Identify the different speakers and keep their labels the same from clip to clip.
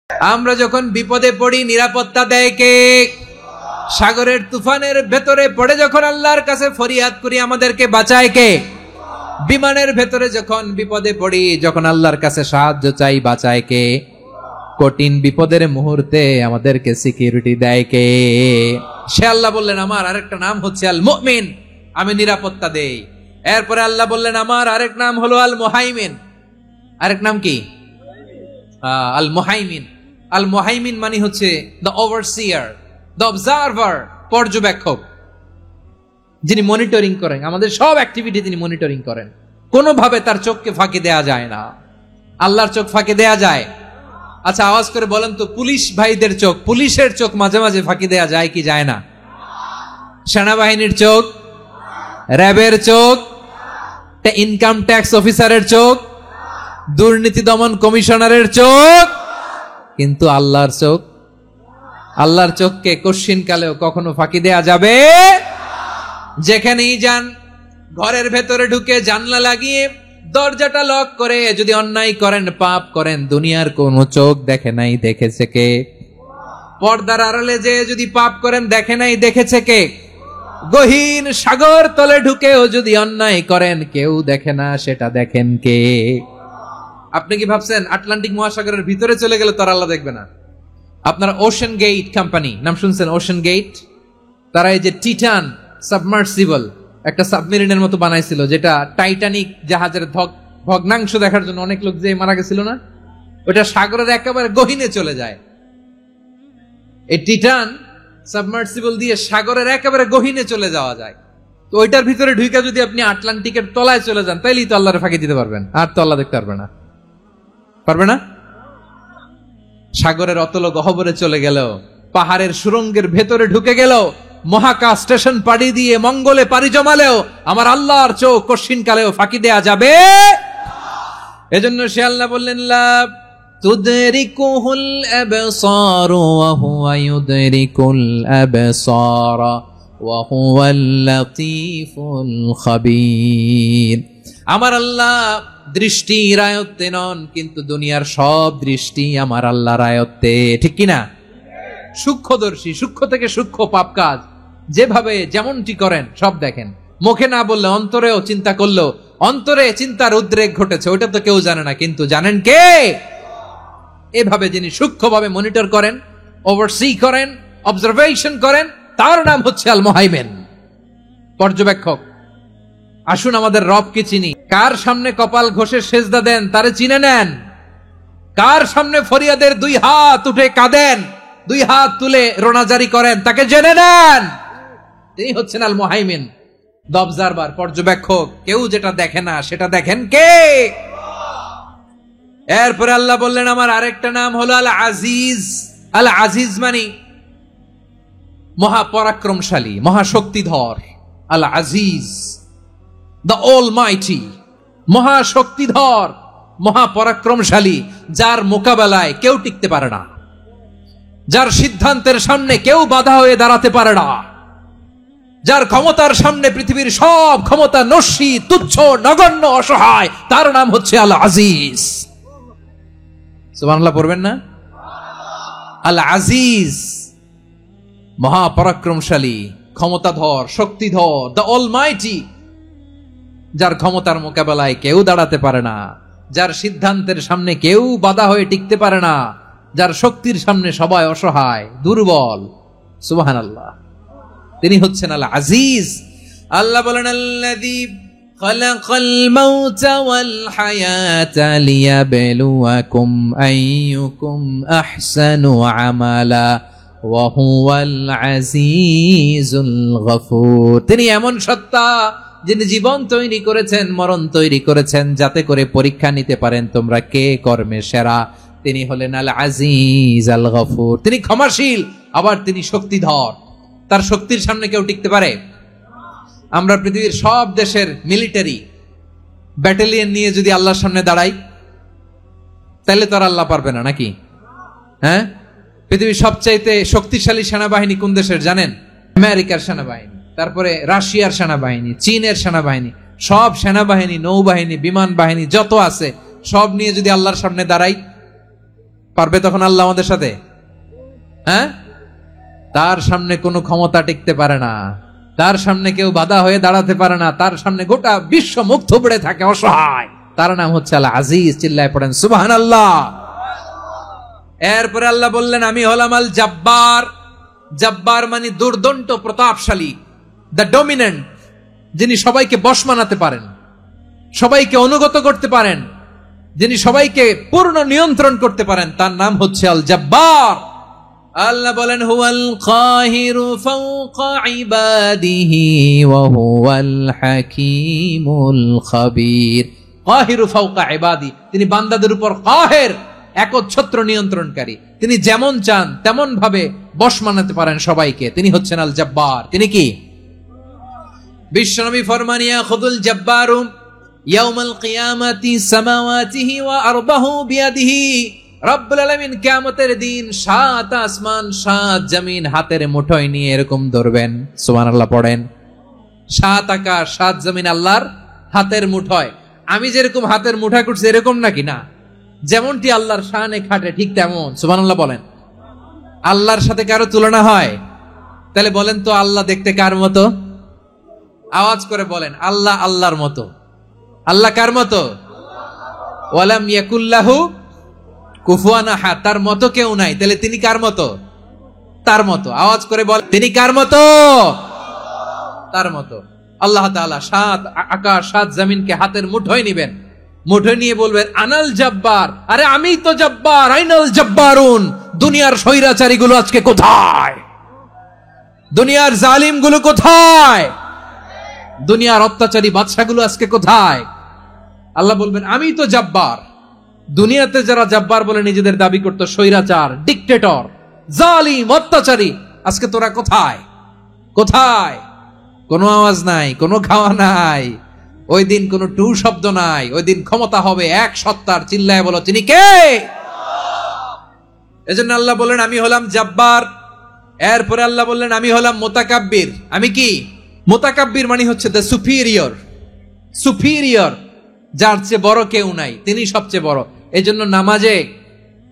Speaker 1: আমরা যখন বিপদে পড়ি নিরাপত্তা দেয় কে? সাগরের তুফানের ভেতরে পড়ে যখন আল্লাহর কাছে ফরিয়াদ করি আমাদেরকে বাঁচায় কে? বিমানের ভেতরে যখন বিপদে পড়ি, যখন আল্লাহর কাছে সাহায্য চাই বাঁচায় কে? কঠিন বিপদের মুহূর্তে আমাদেরকে সিকিউরিটি দেয় কে? সে আল্লাহ বললেন আমার আরেকটা নাম হচ্ছে আল মুমিন, আমি নিরাপত্তা দেই। এরপরে আল্লাহ বললেন আমার আরেক নাম হলো আল মুহাইমিন। আরেক নাম কি? আল মুহাইমিন। আল মুহাইমিন মানে হচ্ছে দ্য ওভারসিয়ার, দ্য অবজারভার, পর্যবেক্ষক, যিনি মনিটরিং করেন আমাদের সব অ্যাক্টিভিটি, তিনি মনিটরিং করেন। কোনোভাবে তার চোখকে ফাঁকি দেয়া যায় না। আল্লাহর চোখ ফাঁকি দেয়া যায়? আচ্ছা আওয়াজ করে বলেন তো, পুলিশ ভাইদের চোখ, পুলিশের চোখ মাঝে মাঝে ফাঁকি দেয়া যায় কি যায় না? সেনাবাহিনীর চোখ, র্যাবের চোখ, ইনকাম ট্যাক্স অফিসারের চোখ, দুর্নীতি দমন কমিশনারের চোখ, কিন্তু আল্লাহর চোখ? আল্লাহর চোখকে কশ্চিন কালেও কখনো ফাঁকি দেয়া যাবে? যেখানেই যান, ঘরের ভেতরে ঢুকে জানলা লাগিয়ে দরজাটা লক করে যদি অন্যায় করেন, পাপ করেন, দুনিয়ার কোন চোখ দেখে নাই দেখেছে কে? পর্দার আড়ালে যে যদি পাপ করেন, দেখে নাই দেখেছে কে? গহীন সাগর তলে ঢুকেও যদি অন্যায় করেন, কেউ দেখে না, সেটা দেখেন কে? আপনি কি ভাবছেন আটলান্টিক মহাসাগরের ভিতরে চলে গেলে তার আল্লাহ দেখবে না? আপনার ওশান গেট কোম্পানি নাম শুনছেন? ওশান গেট, তারা এই যে টিটান সাবমার্সিবল একটা সাবমেরিনের মতো বানাইছিল, যেটা টাইটানিক জাহাজের ভগ্নাংশ দেখার জন্য অনেক লোক যে মারা গেছিল না, ওটা সাগরের একেবারে গহীনে চলে যায়। এই টিটান সাবমার্সিবল দিয়ে সাগরের একেবারে গহীনে চলে যাওয়া যায়। তো ওইটার ভিতরে ঢুকে যদি আপনি আটলান্টিকের তলায় চলে যান, তাইলেই তো আল্লাহরে ফাঁকি দিতে পারবেন, আর তো আল্লাহ দেখতে পারবে না। পারবে না? সাগরের অতল গহ্বরে চলে গেল, পাহাড়ের সুরঙ্গের ভেতরে ঢুকে গেল, মহাকাশ স্টেশন পাড়ি দিয়ে মঙ্গলে পাড়ি জমালেও আমার আল্লাহর চোখ কশ্চিন কালেও ফাঁকি দেয়া যাবে? এজন্য সে আল্লাহ বললেন লা তুদরিকুহুল আবসার ওয়া হুয়া ইউদরিকুল আবসার ওয়া হুয়াল লাতীফুল খাবীর। আমার আল্লাহ দৃষ্টির আয়ত্তে নন, কিন্তু দুনিয়ার সব দৃষ্টি আমার আল্লাহর আয়ত্তে, ঠিক কিনা? সূক্ষ্মদর্শী, সূক্ষ্ম থেকে সূক্ষ্ম পাপ কাজ যেভাবে যেমনটি করেন সব দেখেন। মুখে না বললে অন্তরেও চিন্তা করলো, অন্তরে চিন্তার উদ্রেক ঘটেছে, ওইটা তো কেউ জানে না, কিন্তু জানেন কে? এভাবে যিনি সূক্ষ্মভাবে মনিটর করেন, ওভারসি করেন, অবজারভেশন করেন, তার নাম হচ্ছে আল মুহাইমিন, পর্যবেক্ষক। আসুন আমাদের রবকে চিনি। কার সামনে কপাল ঘষে সেজদা দেন তারে চিনে নেন। কার সামনে ফরিয়াদের দুই হাত উঠে কাঁদেন, দুই হাত তুলে রোনাজারি করেন, তাকে জেনে নেন। তিনি হচ্ছেন আল মুহাইমিন, দ্য অবজারভার, পর্যবেক্ষক। কেউ যেটা দেখে না সেটা দেখেন কে? এরপরে আল্লাহ বললেন আমার আরেকটা নাম হলো আল আজিজ। আল আজিজ মানে মহাপরাক্রমশালী, মহাশক্তিধর। আল আজিজ, দ্য অলমাইটি, মহাশক্তিধর, মহাপরাক্রমশালী, যার মোকাবেলায় কেউ টিকতে পারে না, যার সিদ্ধান্তের সামনে কেউ বাধা হয়ে দাঁড়াতে পারে না, যার ক্ষমতার সামনে পৃথিবীর সব ক্ষমতা নস্যি, তুচ্ছ, নগণ্য, অসহায়, তার নাম হচ্ছে আল আজিজ। সুবহানাল্লাহ পড়বেন না? আল আজিজ, মহাপরাক্রমশালী, ক্ষমতাধর, শক্তিধর, দ্য অলমাইটি, যার ক্ষমতার মোকাবেলায় কেউ দাঁড়াতে পারে না, যার সিদ্ধান্তের সামনে কেউ বাধা হয়ে টিকতে পারে না, যার শক্তির সামনে সবাই অসহায়, দুর্বল। সুবহানাল্লাহ, তিনি হচ্ছেন আল আজিজ। আল্লাহ বলেন আল্লাযী খালাকাল মাউতা ওয়াল হায়াতা লিয়াবলুয়াকুম আইয়ুকুম আহসানু আমালা ওয়া হুয়াল আজিজুল গফুর। তিনি এমন সত্তা যিনি জীবন তৈরি করেছেন, মরণ তৈরি করেছেন, যাতে করে পরীক্ষা নিতে পারেন তোমরা কে কর্মে সেরা। তিনি হলেন আল আজিজ আল গফুর। তিনি ক্ষমাশীল, আবার তিনি শক্তিধর। তার শক্তির সামনে কেউ টিকতে পারে? আমরা পৃথিবীর সব দেশের মিলিটারি ব্যাটালিয়ন নিয়ে যদি আল্লাহর সামনে দাঁড়াই, তাহলে তো আর আল্লাহ পারবে না, নাকি? হ্যাঁ, পৃথিবীর সবচাইতে শক্তিশালী সেনাবাহিনী কোন দেশের জানেন? আমেরিকার সেনাবাহিনী, তারপরে রাশিয়ার সেনাবাহিনী, চীনের সেনাবাহিনী, সব সেনাবাহিনী, নৌবাহিনী, বিমান বাহিনী যত আছে সব নিয়ে যদি আল্লাহর সামনে দাঁড়াই, পারবে তখন আল্লাহ আমাদের সাথে? হ্যাঁ, তার সামনে কোনো ক্ষমতা টিকতে পারে না, তার সামনে কেউ বাধা হয়ে দাঁড়াতে পারে না, তার সামনে গোটা বিশ্ব মুখ থুবড়ে থাকে অসহায়। তার নাম হচ্ছে আল আজিজ। চিল্লায় পড়েন সুবহানাল্লাহ। এরপরে আল্লাহ বললেন আমি হলাম আল জব্বার। জব্বার মানে দুর্দন্ত প্রতাপশালী, দ্য ডমিনেন্ট, যিনি সবাইকে বশ মানাতে পারেন, সবাইকে অনুগত করতে পারেন, যিনি সবাইকে পূর্ণ নিয়ন্ত্রণ করতে পারেন, তার নাম হচ্ছে আল জব্বার। আল্লাহ বলেন হুয়াল কাহিরু ফাওকা ইবাদিহি ওয়া হুয়াল হাকীমুল খাবীর। কাহিরু ফাওকা ইবাদি, তিনি বান্দাদের উপর কাহের, একচ্ছত্র নিয়ন্ত্রণকারী। তিনি যেমন চান তেমন ভাবে বশ মানাতে পারেন সবাইকে। তিনি হচ্ছেন আল জব্বার। তিনি কি? বিশ্বনবী ফরমান ইয়াখুদুল জব্বারু ইয়াউমাল কিয়ামাতি সামাওয়াতিহি ওয়া আরবাহু বিয়াদিহি। রব্বুল আলামিন কিয়ামতের দিন 7 আসমান 7 জমিন হাতের মুঠোয় নিয়ে এরকম ধরবেন। সুবহানাল্লাহ পড়েন। 7 আকাশ 7 জমিন আল্লাহর হাতের মুঠোয়। আমি যেরকম হাতের মুঠা করছি এরকম নাকি? না, যেমনটি আল্লাহর শানে খাটে ঠিক তেমন। সুবহানাল্লাহ বলেন। আল্লাহর সাথে কারো তুলনা হয়? তাহলে বলেন তো আল্লাহ দেখতে কার মতো? আওয়াজ করে বলেন আল্লাহ আল্লাহর মতো। আল্লাহ কার মতো? ওয়ালাম ইয়াকুল্লাহু কুফুয়ান আহাদ, তার মতো কেউ নাই। তাহলে তিনি কার মতো? তার মতো। আওয়াজ করে বলেন তিনি কার মতো? তার মতো। আল্লাহ তাআলা 7 আকাশ 7 জমিনকে হাতের মুঠোয় নিবেন, মুঠোয় নিয়ে বলবেন আনাল জব্বার। আরে আমি তো জব্বার। আইনাল জব্বারুন। দুনিয়ার স্বৈরাচারী গুলো আজকে কোথায়? দুনিয়ার জালিম গুলো কোথায়? দুনিয়ার অত্যাচারী বাদশাগুলো আজকে কোথায়? আল্লাহ বলবেন আমি তো জব্বার। দুনিয়াতে যারা জব্বার বলে নিজেদের দাবি করতো, স্বৈরাচার, ডিক্টেটর, জালিম, অত্যাচারী, আজকে তোরা কোথায়? কোথায়? কোনো আওয়াজ নাই, কোনো খাওয়া নাই, ওই দিন কোনো টু শব্দ নাই। ওই দিন ক্ষমতা হবে এক সত্তার। চিল্লায় বলো তিনি কে? এজন্য আল্লাহ বললেন আমি হলাম জব্বার। এরপরে আল্লাহ বললেন আমি হলাম মুতাকাব্বির। আমি কি? মুতাকাব্বির মানে হচ্ছে দ্য সুপিরিয়র। সুপিরিয়র, যার চেয়ে বড় কেউ নাই, তিনি সবচেয়ে বড়। এজন্য নামাজে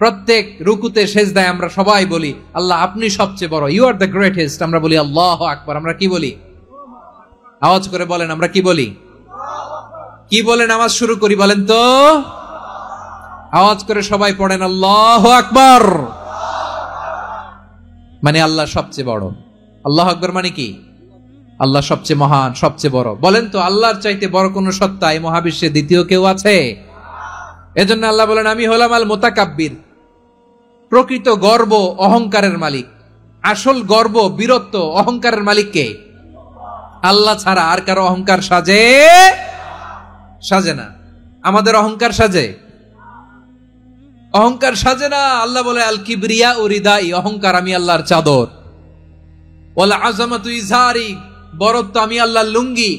Speaker 1: প্রত্যেক রুকুতে সেজদায় আমরা সবাই বলি আল্লাহ আপনি সবচেয়ে বড়, ইউ আর দ্য গ্রেটেস্ট। আমরা বলি আল্লাহু আকবার। আমরা কি বলি? আওয়াজ করে বলেন আমরা কি বলি? কি বলে নামাজ শুরু করি বলেন তো? আওয়াজ করে সবাই পড়েন আল্লাহু আকবার। মানে আল্লাহ সবচেয়ে বড়। আল্লাহু আকবার মানে কি? আল্লাহ সবচেয়ে মহান, সবচেয়ে বড়। বলেন তো আল্লাহর চাইতে বড় কোন সত্তা এই মহাবিশ্বে দ্বিতীয় কেউ আছে? এজন্য আল্লাহ বলেন আমি হলাম আল মুতাকাব্বির। প্রকৃত গর্ব অহংকারের মালিক। আসল গর্ব, বীরত্ব, অহংকারের মালিক কে? আল্লাহ ছাড়া আর কারো অহংকার সাজে? সাজে না। আমাদের অহংকার সাজে? অহংকার সাজে না। আল্লাহ বলে আল কিবরিয়া ও রিদাই, অহংকার আমি আল্লাহর চাদর। ওয়াল আযামাতু ইজারি, বরত্ব আমি আল্লাহর লুঙ্গি।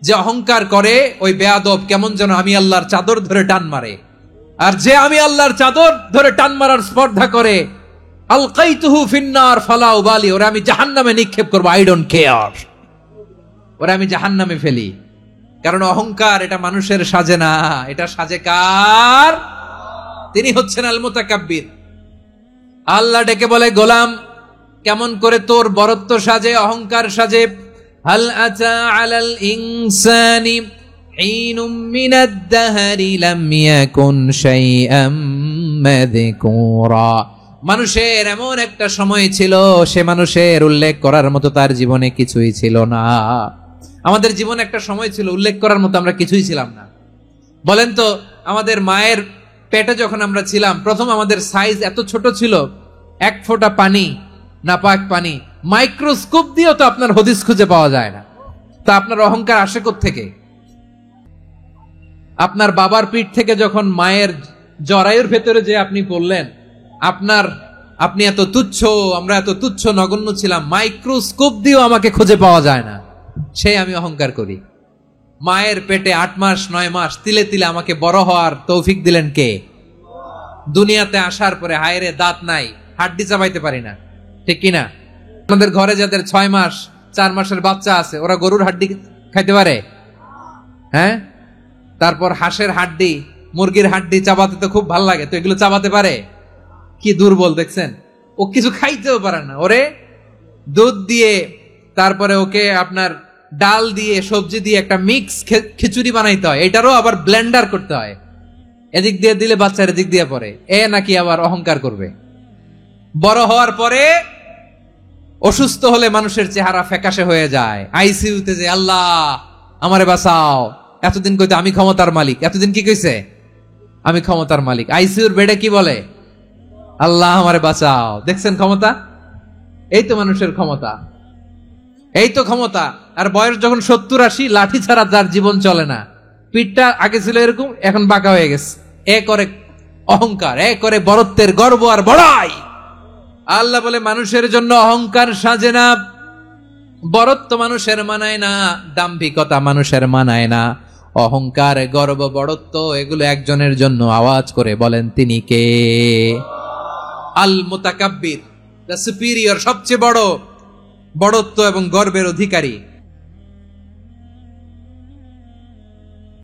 Speaker 1: যে অহংকার করে ওই বেয়াদব কেমন যেন আমি আল্লাহর চাদর ধরে টান মারে। আর যে আমি আল্লাহর চাদর ধরে টান মারার স্পর্ধা করে আলকাইতুহু ফিন্নার ফালা উবালি, ওরা আমি জাহান্নামে নিক্ষেপ করব, আই ডোন্ট কেয়ার। ওরা আমি জাহান্নামে ফেলি। কারণ অহংকার এটা মানুষের সাজে না, এটা সাজে কার? তিনি হচ্ছেন আল মুতাকাব্বির। আল্লাহ ডেকে বলে গোলাম কেমন করে তোর বরত্ব সাজে, অহংকার সাজে? হাল আতা আলাল ইনসানি হিনুম মিনাদ দাহরি লাম ইয়াকুন শাইআম মাযকুরা। মানুষের এমন একটা সময় ছিল, সে মানুষের উল্লেখ করার মতো তার জীবনে কিছুই ছিল না। আমাদের জীবনে একটা সময় ছিল উল্লেখ করার মতো আমরা কিছুই ছিলাম না। বলেন তো আমাদের মায়ের পেটে যখন আমরা ছিলাম, প্রথম আমাদের সাইজ এত ছোট ছিল, 1 ফোঁটা পানি, নাপাক পানি, মাইক্রোস্কোপ দিয়েও তো আপনার হদিস খুঁজে পাওয়া যায় না। তা আপনার অহংকার আসে কোত্থেকে? আপনার বাবার পিঠ থেকে যখন মায়ের জরায়ুর ভেতরে যে আপনি পড়লেন, আপনি এত তুচ্ছ, আমরা এত তুচ্ছ নগণ্য ছিলাম, মাইক্রোস্কোপ দিয়েও আমাকে খুঁজে পাওয়া যায় না, সেই আমি অহংকার করি। মায়ের পেটে 8 মাস 9 মাস তিলে তিলে আমাকে বড় হওয়ার তৌফিক দিলেন কে? দুনিয়াতে আসার পরে হায়রে দাঁত নাই, হাড্ডি চাবাইতে পারি না, ঠিক কিনা? আমাদের ঘরে যাদের 6 মাস 4 মাসের বাচ্চা আছে, ওরা গরুর হাড্ডি খাইতে পারে? হ্যাঁ। তারপর হাঁসের হাড্ডি, মুরগির হাড্ডি চাবাতে তো খুব ভালো লাগে, তো এগুলো চাবাতে পারে? কি দুর্বল দেখছেন, ও কিছু খাইতেও পারে না। ওরে দুধ দিয়ে, তারপরে ওকে আপনার ডাল দিয়ে, সবজি দিয়ে একটা মিক্স খিচুড়ি বানাইতে হয়, এটারও আবার ব্লেন্ডার করতে হয়। এদিক দিয়ে দিলে বাচ্চার এদিক দিয়ে পড়ে, এ নাকি আবার অহংকার করবে। বড় হওয়ার পরে অসুস্থ হলে মানুষের চেহারা ফ্যাকাশে হয়ে যায়। আইসিইউতে যে আল্লাহ আমারে বাঁচাও, এতদিন কইতে আমি ক্ষমতার মালিক, এতদিন কি কইছে আমি ক্ষমতার মালিক। আইসিইউর বেডে কি বলে, আল্লাহ আমারে বাঁচাও। দেখছেন ক্ষমতা, এই তো মানুষের ক্ষমতা, এই তো ক্ষমতা। আর বয়স যখন 70-80, লাঠি ছাড়া যার জীবন চলে না। পিঠটা আগে ছিল এরকম, এখন বাঁকা হয়ে গেছে। এ করে অহংকার, এ করে বড়ত্বের গর্ব আর বড়াই। আল্লাহ বলে মানুষের জন্য অহংকার সাজে না, বড়ত্ব মানুষের মানায় না, দাম্ভিকতা মানুষের মানায় না। অহংকার, গর্ব, বড়ত্ব এগুলো একজনের জন্য। আওয়াজ করে বলেন তিনি কে? আল মুতাকাব্বির, দ্য সুপিরিয়র, সবচেয়ে বড়, বড়ত্ব এবং গর্বের অধিকারী।